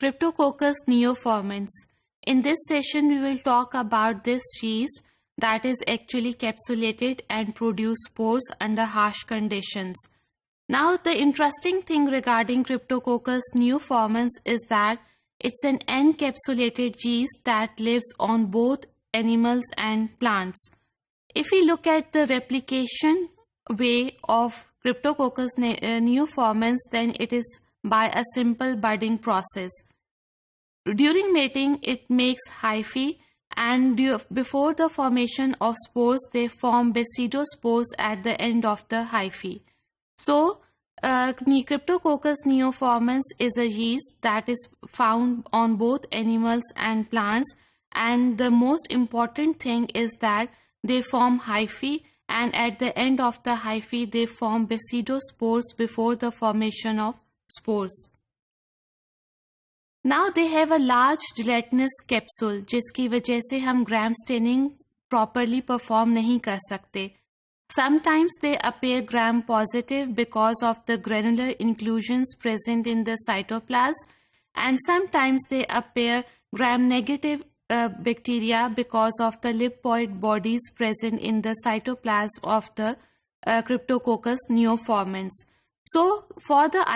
Cryptococcus neoformans. In this session, we will talk about this yeast that is actually capsulated and produce spores under harsh conditions. Now, the interesting thing regarding Cryptococcus neoformans is that it's an encapsulated yeast that lives on both animals and plants. If we look at the replication way of Cryptococcus neoformans, then it is by a simple budding process. During mating, it makes hyphae, and before the formation of spores, they form basidospores at the end of the hyphae. So, Cryptococcus neoformans is a yeast that is found on both animals and plants, and the most important thing is that they form hyphae, and at the end of the hyphae they form basidospores before the formation of spores. Now they have a large gelatinous capsule जिसकी वजह से हम gram staining properly perform नहीं कर सकते. Sometimes they appear gram positive because of the granular inclusions present in the cytoplasm, and sometimes they appear gram negative bacteria because of the lipoid bodies present in the cytoplasm of the Cryptococcus neoformans. So, for the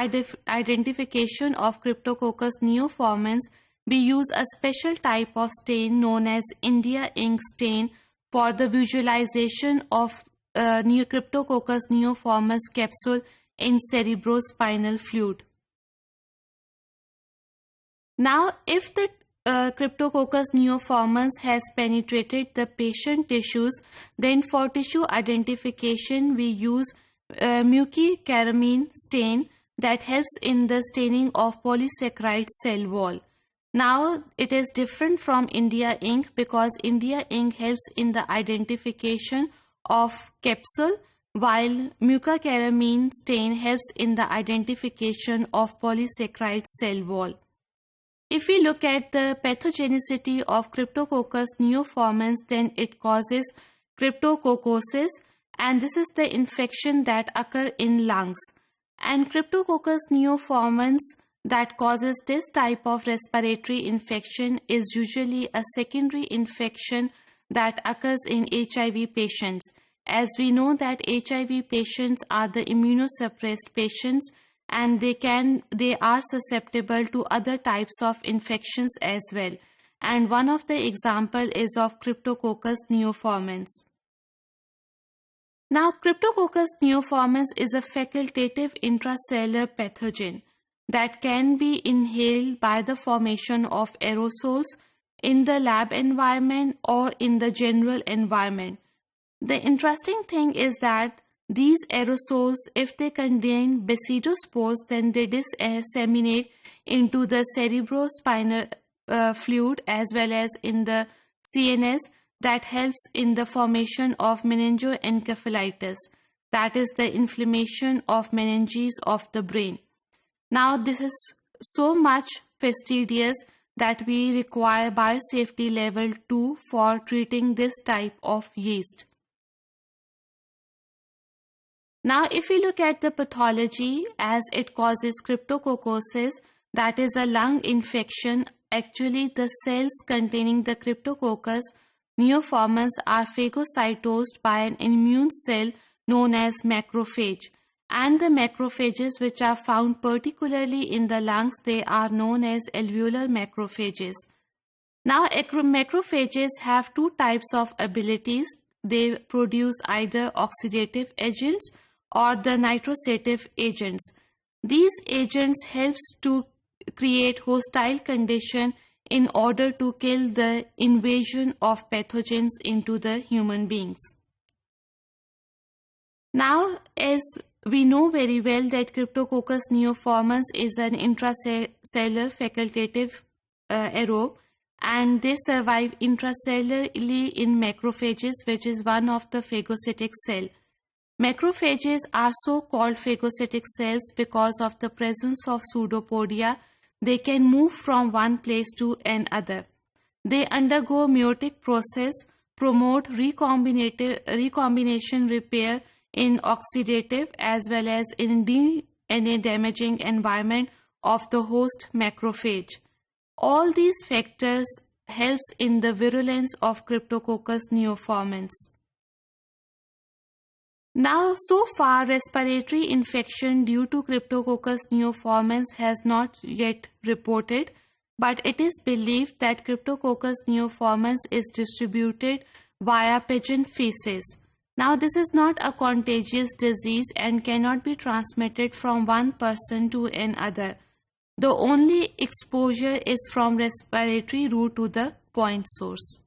identification of Cryptococcus neoformans, we use a special type of stain known as India ink stain for the visualization of Cryptococcus neoformans capsule in cerebrospinal fluid. Now, if the Cryptococcus neoformans has penetrated the patient tissues, then for tissue identification we use mucicaramine stain that helps in the staining of polysaccharide cell wall. Now it is different from India ink because India ink helps in the identification of capsule, while mucicaramine stain helps in the identification of polysaccharide cell wall. If we look at the pathogenicity of Cryptococcus neoformans, then it causes cryptococcosis, and this is the infection that occur in lungs. And Cryptococcus neoformans that causes this type of respiratory infection is usually a secondary infection that occurs in HIV patients. As we know that HIV patients are the immunosuppressed patients, and they are susceptible to other types of infections as well. And one of the example is of Cryptococcus neoformans. Now, Cryptococcus neoformans is a facultative intracellular pathogen that can be inhaled by the formation of aerosols in the lab environment or in the general environment. The interesting thing is that these aerosols, if they contain basidospores, then they disseminate into the cerebrospinal fluid as well as in the CNS. That helps in the formation of meningoencephalitis, that is the inflammation of meninges of the brain. Now this is so much fastidious that we require biosafety level 2 for treating this type of yeast. Now if we look at the pathology, as it causes cryptococcosis, that is a lung infection. Actually the cells containing the Cryptococcus neoformans are phagocytosed by an immune cell known as macrophage, and the macrophages which are found particularly in the lungs, they are known as alveolar macrophages. Now macrophages have two types of abilities. They produce either oxidative agents or the nitrosative agents. These agents helps to create hostile condition in order to kill the invasion of pathogens into the human beings. Now, as we know very well that Cryptococcus neoformans is an intracellular facultative aerobe, and they survive intracellularly in macrophages, which is one of the phagocytic cell. Macrophages are so called phagocytic cells because of the presence of pseudopodia. They can move from one place to another. They undergo meiotic process, promote recombination repair in oxidative as well as in DNA damaging environment of the host macrophage. All these factors helps in the virulence of Cryptococcus neoformans. Now, so far, respiratory infection due to Cryptococcus neoformans has not yet reported, but it is believed that Cryptococcus neoformans is distributed via pigeon feces. Now, this is not a contagious disease and cannot be transmitted from one person to another. The only exposure is from respiratory route to the point source.